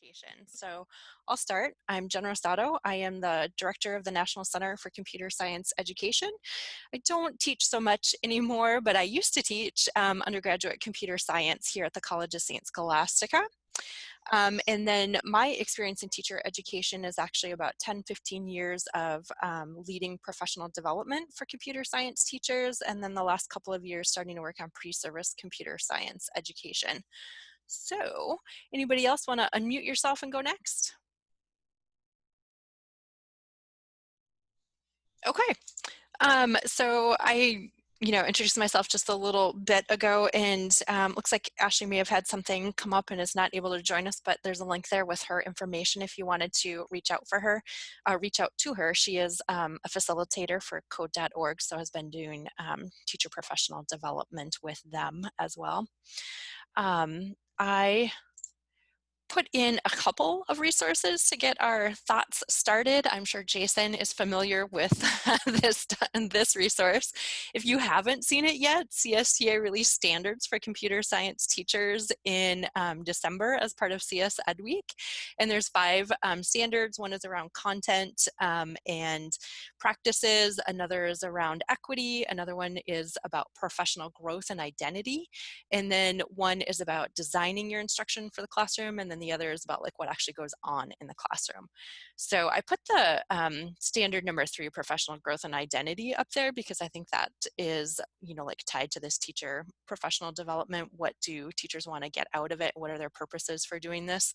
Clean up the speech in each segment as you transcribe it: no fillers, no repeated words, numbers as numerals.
education. So I'll start. I'm Jen Rostato. I am the director of the National Center for Computer Science Education. I don't teach so much anymore, but I used to teach undergraduate computer science here at the College of St. Scholastica. And then my experience in teacher education is actually about 10-15 years of leading professional development for computer science teachers, and then the last couple of years starting to work on pre-service computer science education. So, anybody else want to unmute yourself and go next? Okay. So I introduced myself just a little bit ago, and looks like Ashley may have had something come up and is not able to join us, but there's a link there with her information if you wanted to reach out to her. She is a facilitator for code.org, so has been doing teacher professional development with them as well. I put in a couple of resources to get our thoughts started. I'm sure Jason is familiar with this resource. If you haven't seen it yet, CSTA released standards for computer science teachers in December as part of CS Ed Week. And there's 5 standards. One is around content and practices. Another is around equity. Another one is about professional growth and identity. And then one is about designing your instruction for the classroom, and then the other is about like what actually goes on in the classroom. So I put the standard number 3, professional growth and identity, up there because I think that is, like tied to this teacher professional development. What do teachers want to get out of it? What are their purposes for doing this?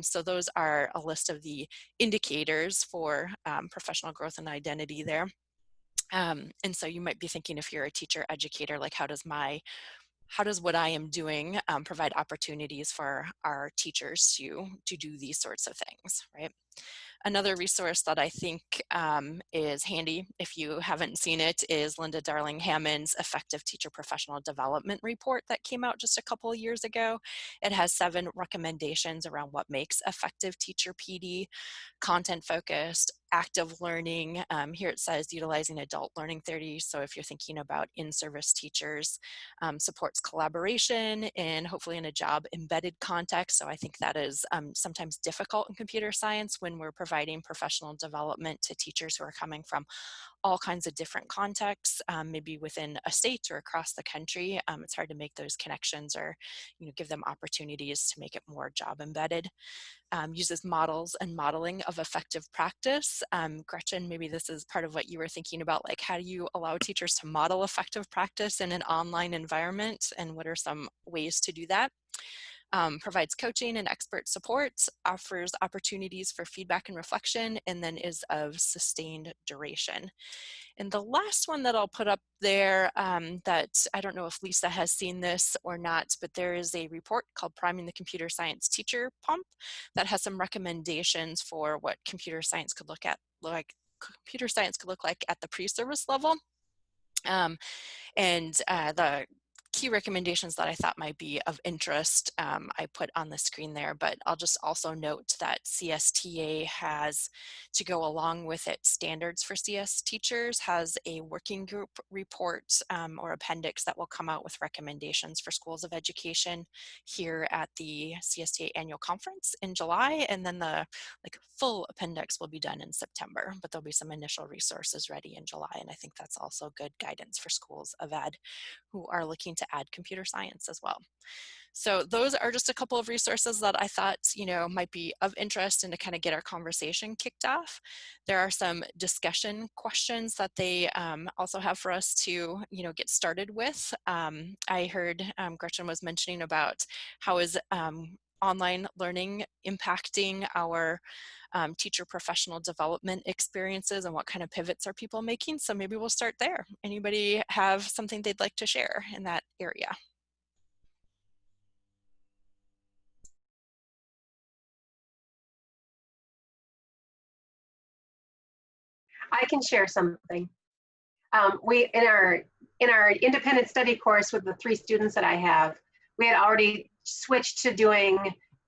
So those are a list of the indicators for professional growth and identity there. And so you might be thinking, if you're a teacher educator, like how does what I am doing provide opportunities for our teachers to do these sorts of things, right? Another resource that I think is handy, if you haven't seen it, is Linda Darling-Hammond's Effective Teacher Professional Development Report that came out just a couple of years ago. It has 7 recommendations around what makes effective teacher PD: content-focused, active learning. Here it says utilizing adult learning theory. So if you're thinking about in-service teachers, supports collaboration and hopefully in a job embedded context. So I think that is sometimes difficult in computer science when we're providing professional development to teachers who are coming from all kinds of different contexts, maybe within a state or across the country. It's hard to make those connections or give them opportunities to make it more job embedded. Uses models and modeling of effective practice. Gretchen, maybe this is part of what you were thinking about, like how do you allow teachers to model effective practice in an online environment, and what are some ways to do that? Provides coaching and expert support, offers opportunities for feedback and reflection, and then is of sustained duration. And the last one that I'll put up there, that I don't know if Lisa has seen this or not, but there is a report called Priming the Computer Science Teacher Pump that has some recommendations for what computer science could look like at the pre-service level. The key recommendations that I thought might be of interest, I put on the screen there, but I'll just also note that CSTA has, to go along with its standards for CS teachers, has a working group report or appendix that will come out with recommendations for schools of education here at the CSTA annual conference in July, and then the full appendix will be done in September, but there'll be some initial resources ready in July, and I think that's also good guidance for schools of ed who are looking to add computer science as well. So those are just a couple of resources that I thought, might be of interest and to kind of get our conversation kicked off. There are some discussion questions that they also have for us to, get started with. I heard Gretchen was mentioning about how is online learning impacting our teacher professional development experiences, and what kind of pivots are people making? So maybe we'll start there. Anybody have something they'd like to share in that area? I can share something. We in our independent study course with the 3 students that I have, we had already switched to doing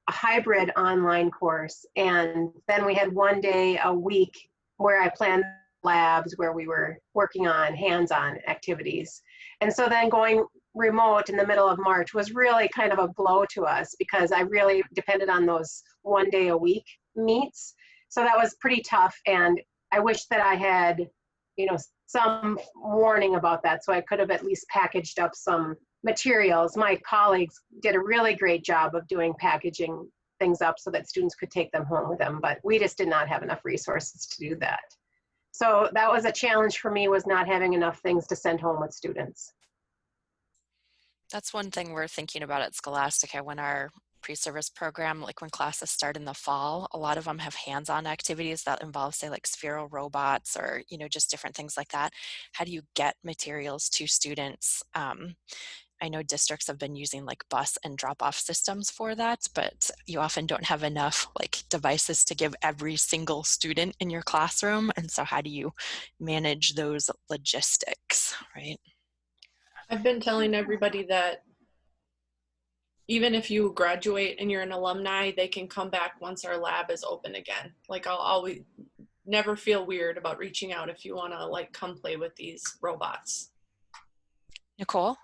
a hybrid online course, and then we had 1 day a week where I planned labs where we were working on hands-on activities. And so then going remote in the middle of March was really kind of a blow to us because I really depended on those 1 day a week meets. So that was pretty tough. And I wish that I had, some warning about that. So I could have at least packaged up some materials. My colleagues did a really great job of doing packaging things up so that students could take them home with them, but we just did not have enough resources to do that. So that was a challenge for me, was not having enough things to send home with students. That's one thing we're thinking about at Scholastica when our pre-service program, like when classes start in the fall, a lot of them have hands-on activities that involve, say, like sphero robots or, just different things like that. How do you get materials to students? I know districts have been using like bus and drop-off systems for that, but you often don't have enough like devices to give every single student in your classroom. And so how do you manage those logistics, right? I've been telling everybody that even if you graduate and you're an alumni, they can come back once our lab is open again. Like I'll always never feel weird about reaching out if you want to like come play with these robots. Nicole?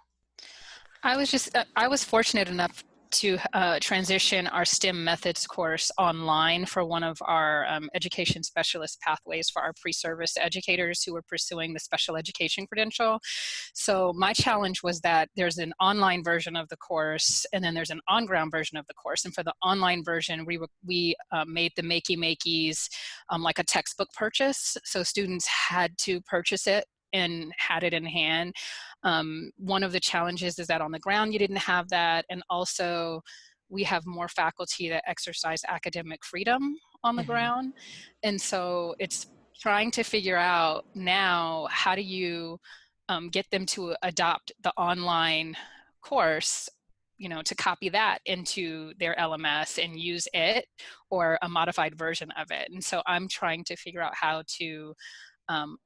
I was fortunate enough to transition our STEM methods course online for one of our education specialist pathways for our pre-service educators who were pursuing the special education credential. So my challenge was that there's an online version of the course and then there's an on-ground version of the course. And for the online version, we made the Makeys like a textbook purchase. So students had to purchase it and had it in hand. One of the challenges is that on the ground you didn't have that, and also we have more faculty that exercise academic freedom on the ground, and so it's trying to figure out now how do you get them to adopt the online course, to copy that into their LMS and use it or a modified version of it. And so I'm trying to figure out how to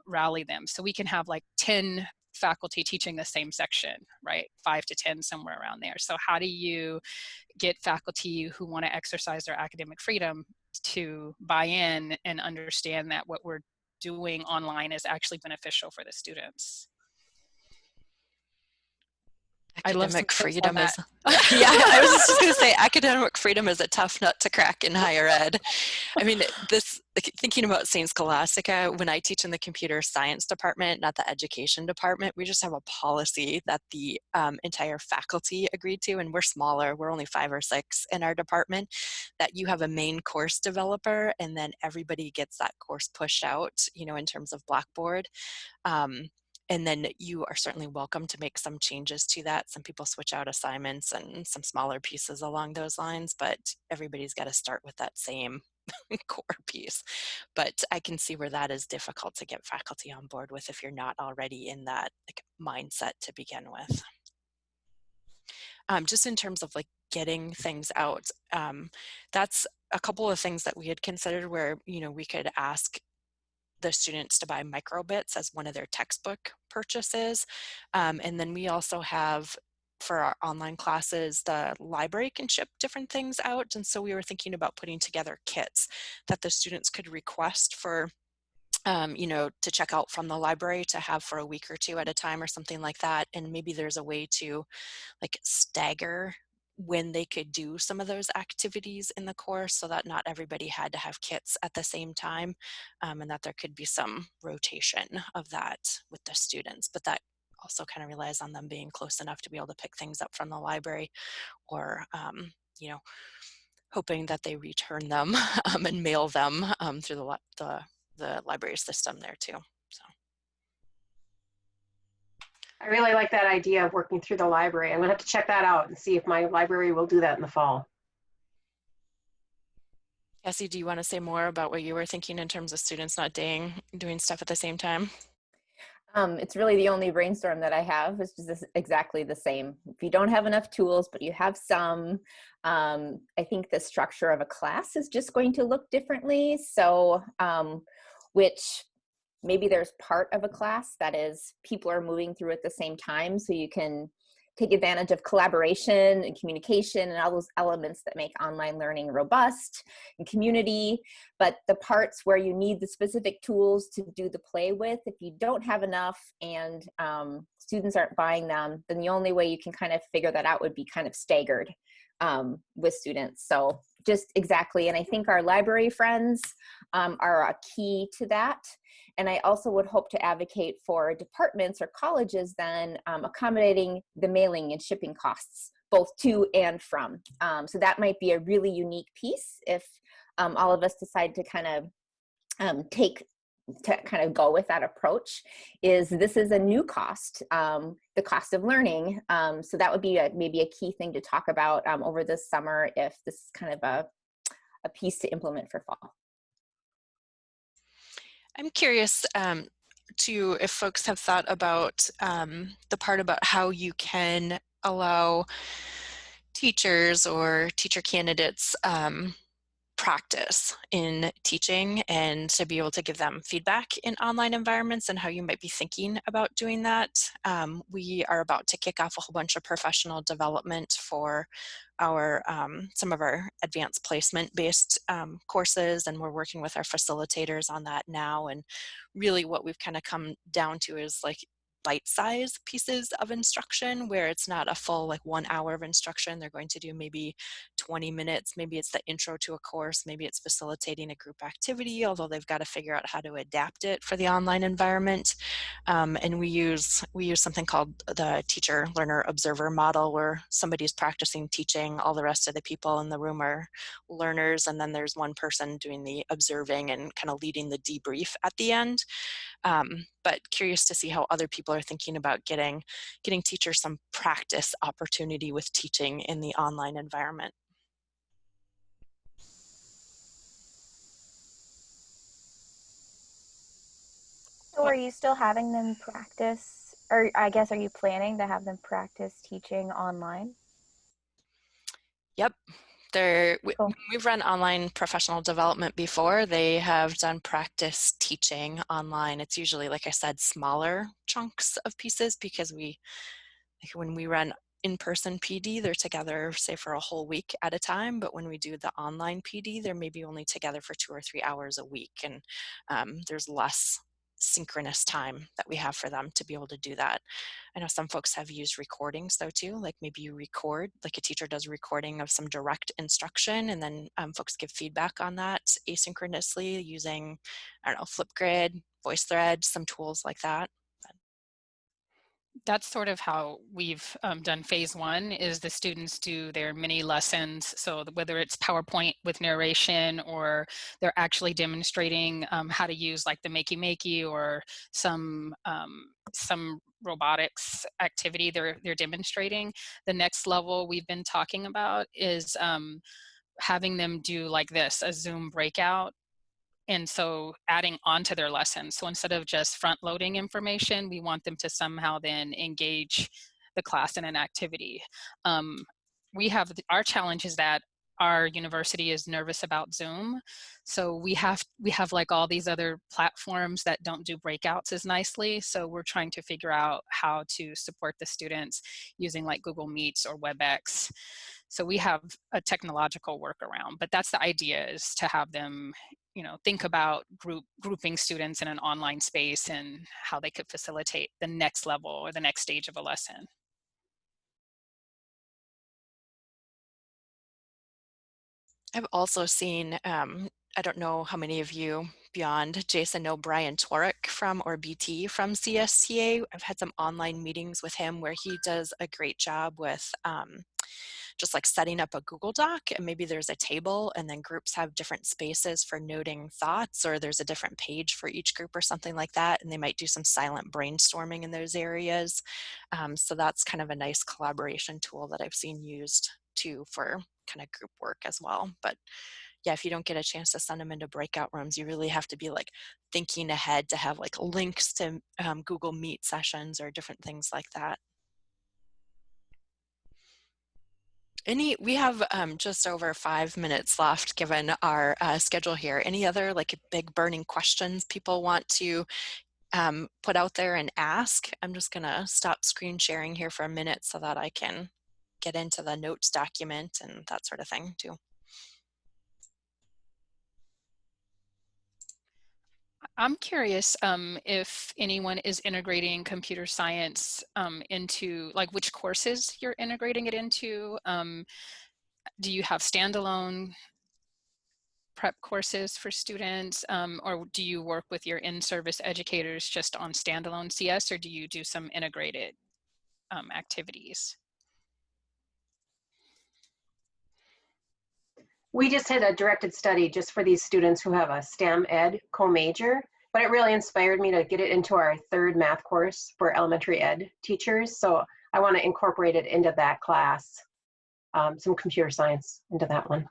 rally them. So we can have like 10 faculty teaching the same section, right? 5 to 10, somewhere around there. So how do you get faculty who want to exercise their academic freedom to buy in and understand that what we're doing online is actually beneficial for the students? Academic freedom is, yeah, I was just going to say academic freedom is a tough nut to crack in higher ed. I mean, thinking about St. Scholastica, when I teach in the computer science department, not the education department, we just have a policy that the entire faculty agreed to, and we're smaller, we're only 5 or 6 in our department, that you have a main course developer and then everybody gets that course pushed out, in terms of Blackboard. And then you are certainly welcome to make some changes to that. Some people switch out assignments and some smaller pieces along those lines, but everybody's got to start with that same core piece. But I can see where that is difficult to get faculty on board with if you're not already in that mindset to begin with. Just in terms of getting things out, that's a couple of things that we had considered where, we could ask the students to buy microbits as one of their textbook purchases. And then we also have, for our online classes, the library can ship different things out. And so we were thinking about putting together kits that the students could request for, to check out from the library to have for a week or 2 at a time or something like that. And maybe there's a way to stagger when they could do some of those activities in the course so that not everybody had to have kits at the same time, and that there could be some rotation of that with the students. But that also kind of relies on them being close enough to be able to pick things up from the library, or hoping that they return them and mail them through the library system there too. So. I really like that idea of working through the library. I'm going to have to check that out and see if my library will do that in the fall. Cassie, do you want to say more about what you were thinking in terms of students not doing stuff at the same time? It's really the only brainstorm that I have. It's just exactly the same. If you don't have enough tools, but you have some, I think the structure of a class is just going to look differently. So, which maybe there's part of a class that is people are moving through at the same time. So you can take advantage of collaboration and communication and all those elements that make online learning robust and community. But the parts where you need the specific tools to do the play with, if you don't have enough and students aren't buying them, then the only way you can kind of figure that out would be kind of staggered with students. So just exactly, and I think our library friends are a key to that. And I also would hope to advocate for departments or colleges then accommodating the mailing and shipping costs, both to and from. So that might be a really unique piece if all of us decide to kind of go with that approach. This is a new cost, the cost of learning. So that would be maybe a key thing to talk about over this summer if this is kind of a piece to implement for fall. I'm curious if folks have thought about the part about how you can allow teachers or teacher candidates practice in teaching and to be able to give them feedback in online environments and how you might be thinking about doing that. We are about to kick off a whole bunch of professional development for our some of our advanced placement based courses, and we're working with our facilitators on that now. And really what we've kind of come down to is like bite-sized pieces of instruction where it's not a full like 1 hour of instruction. They're going to do maybe 20 minutes. Maybe it's the intro to a course. Maybe it's facilitating a group activity, although they've got to figure out how to adapt it for the online environment. And we use something called the teacher learner observer model, where somebody's practicing teaching, all the rest of the people in the room are learners, and then there's one person doing the observing and kind of leading the debrief at the end. But curious to see how other people are thinking about getting teachers some practice opportunity with teaching in the online environment. So are you still having them practice, or I guess are you planning to have them practice teaching online? Yep. Cool. We've run online professional development before. They have done practice teaching online. It's usually, like I said, smaller chunks of pieces because when we run in-person PD, they're together, say, for a whole week at a time. But when we do the online PD, they're maybe only together for 2 or 3 hours a week. And there's less synchronous time that we have for them to be able to do that. I know some folks have used recordings though too, like maybe you record, like a teacher does a recording of some direct instruction, and then folks give feedback on that asynchronously using, I don't know, Flipgrid, VoiceThread, some tools like that. That's sort of how we've done phase one, is the students do their mini lessons. So whether it's PowerPoint with narration, or they're actually demonstrating how to use like the Makey or some robotics activity they're demonstrating. The next level we've been talking about is having them do like this, a Zoom breakout. And so adding on to their lessons. So instead of just front loading information, we want them to somehow then engage the class in an activity. Our challenge is that our university is nervous about Zoom. So we have like all these other platforms that don't do breakouts as nicely. So we're trying to figure out how to support the students using like Google Meets or WebEx. So we have a technological workaround, but that's the idea, is to have them, think about grouping students in an online space and how they could facilitate the next level or the next stage of a lesson. I've also seen, I don't know how many of you beyond Jason know Brian Torek or BT from CSTA. I've had some online meetings with him where he does a great job with just like setting up a Google Doc, and maybe there's a table and then groups have different spaces for noting thoughts, or there's a different page for each group or something like that, and they might do some silent brainstorming in those areas. So that's kind of a nice collaboration tool that I've seen used too for kind of group work as well. But yeah, if you don't get a chance to send them into breakout rooms, you really have to be like thinking ahead to have like links to Google Meet sessions or different things like that. We have just over 5 minutes left given our schedule here. Any other like big burning questions people want to put out there and ask. I'm just gonna stop screen sharing here for a minute so that I can get into the notes document and that sort of thing too. I'm curious if anyone is integrating computer science into, like, which courses you're integrating it into. Do you have standalone prep courses for students, or do you work with your in-service educators just on standalone CS, or do you do some integrated activities? We just had a directed study just for these students who have a STEM ed co-major, but it really inspired me to get it into our third math course for elementary ed teachers. So I want to incorporate it into that class, some computer science into that one.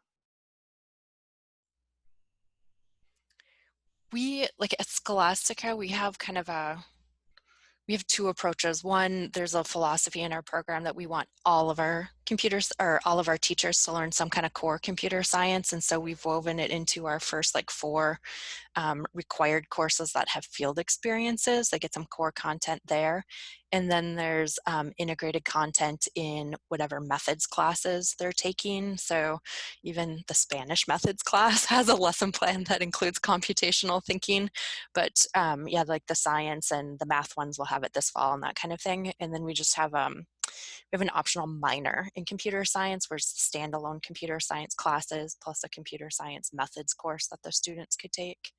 We, like at Scholastica, we have kind of we have two approaches. One, there's a philosophy in our program that we want all of our computers or all of our teachers to learn some kind of core computer science. And so we've woven it into our first like 4 required courses that have field experiences. They get some core content there. And then there's integrated content in whatever methods classes they're taking. So even the Spanish methods class has a lesson plan that includes computational thinking. But yeah, like the science and the math ones will have it this fall and that kind of thing. And then we just have we have an optional minor in computer science where it's standalone computer science classes plus a computer science methods course that the students could take.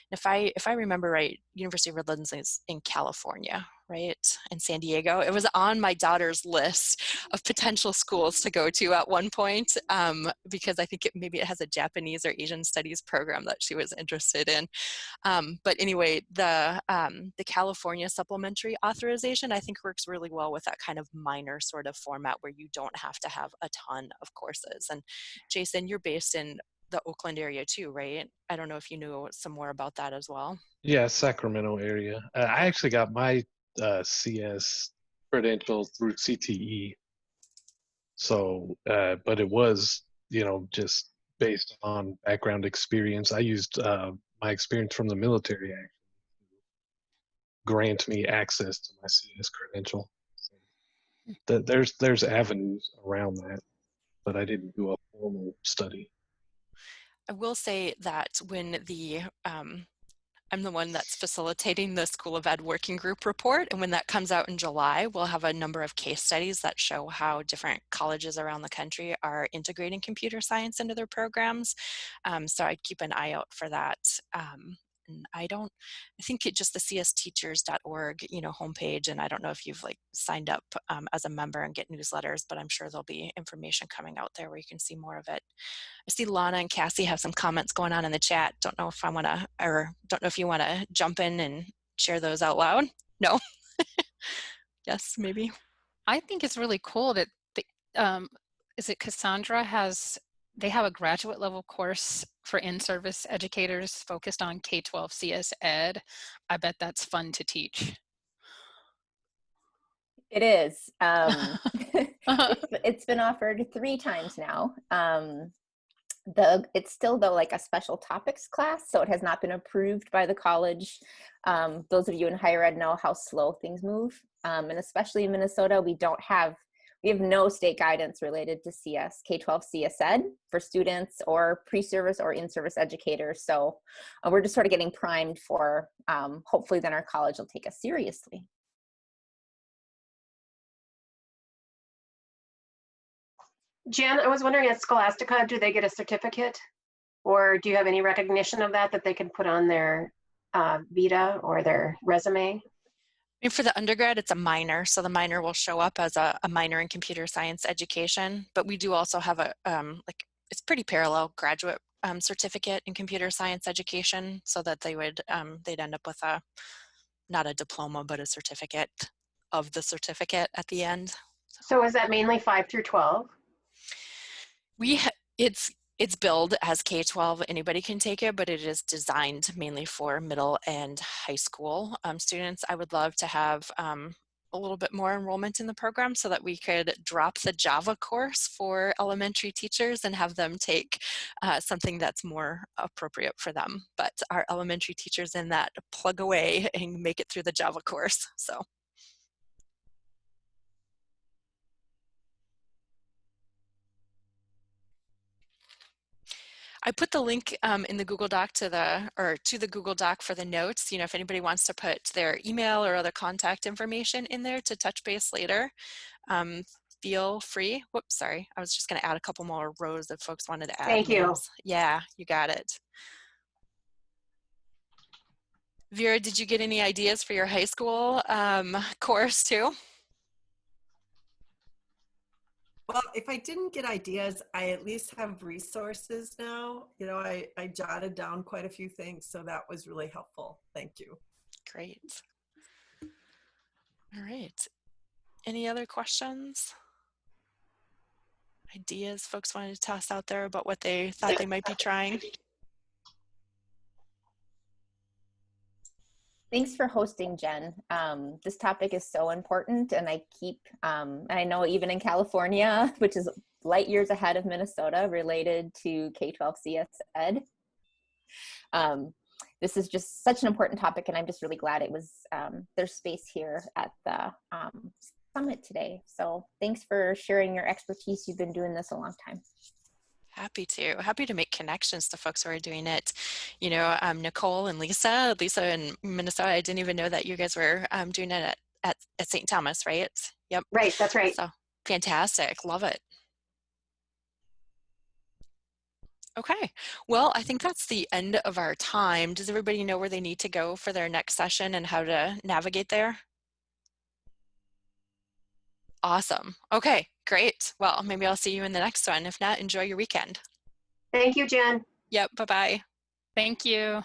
And if I remember right, University of Redlands is in California, right? In San Diego. It was on my daughter's list of potential schools to go to at one point because I think maybe it has a Japanese or Asian studies program that she was interested in. But anyway, the California supplementary authorization, I think works really well with that kind of minor sort of format where you don't have to have a ton of courses. And Jason, you're based in the Oakland area too, right? I don't know if you knew some more about that as well. Yeah, Sacramento area. I actually got my CS credential through CTE. So, but it was, just based on background experience. I used my experience from the military actually grant me access to my CS credential. So there's avenues around that, but I didn't do a formal study. I will say that when I'm the one that's facilitating the School of Ed Working Group report, and when that comes out in July, we'll have a number of case studies that show how different colleges around the country are integrating computer science into their programs. So I'd keep an eye out for that. And I think it just the csteachers.org, homepage, and I don't know if you've like signed up as a member and get newsletters, but I'm sure there'll be information coming out there where you can see more of it. I see Lana and Cassie have some comments going on in the chat. Don't know if don't know if you want to jump in and share those out loud. No? Yes, maybe. I think it's really cool that is it Cassandra they have a graduate level course for in-service educators focused on K-12 CS Ed. I bet that's fun to teach. It is. It's been offered 3 times now. It's still though like a special topics class, so it has not been approved by the college. Those of you in higher ed know how slow things move, and especially in Minnesota, we have no state guidance related to CS, K-12 CS Ed for students or pre-service or in-service educators. So we're just sort of getting primed for, hopefully then our college will take us seriously. Jen, I was wondering at Scholastica, do they get a certificate? Or do you have any recognition of that they can put on their vita or their resume? I mean, for the undergrad, it's a minor. So the minor will show up as a minor in computer science education. But we do also have it's pretty parallel graduate certificate in computer science education so that they'd end up with not a diploma, but a certificate of the certificate at the end. So is that mainly 5 through 12? It's billed as K-12. Anybody can take it, but it is designed mainly for middle and high school students. I would love to have a little bit more enrollment in the program so that we could drop the Java course for elementary teachers and have them take something that's more appropriate for them. But our elementary teachers in that plug away and make it through the Java course. So. I put the link in the Google Doc to the Google Doc for the notes. If anybody wants to put their email or other contact information in there to touch base later, feel free. Whoops, sorry. I was just going to add a couple more rows if folks wanted to add Thank you. names. Yeah, you got it. Vera, did you get any ideas for your high school course too? Well, if I didn't get ideas, I at least have resources now. I jotted down quite a few things, so that was really helpful. Thank you. Great. All right. Any other questions? Ideas folks wanted to toss out there about what they thought they might be trying? Thanks for hosting, Jen. This topic is so important, and I know even in California, which is light years ahead of Minnesota related to K-12 CS Ed. This is just such an important topic, and I'm just really glad it was there's space here at the summit today. So thanks for sharing your expertise. You've been doing this a long time. Happy to make connections to folks who are doing it. Nicole and Lisa in Minnesota, I didn't even know that you guys were doing it at St. Thomas, right? Yep. Right, that's right. So fantastic, love it. Okay, well, I think that's the end of our time. Does everybody know where they need to go for their next session and how to navigate there? Awesome. Okay, great. Well, maybe I'll see you in the next one. If not, enjoy your weekend. Thank you, Jen. Yep, bye-bye. Thank you.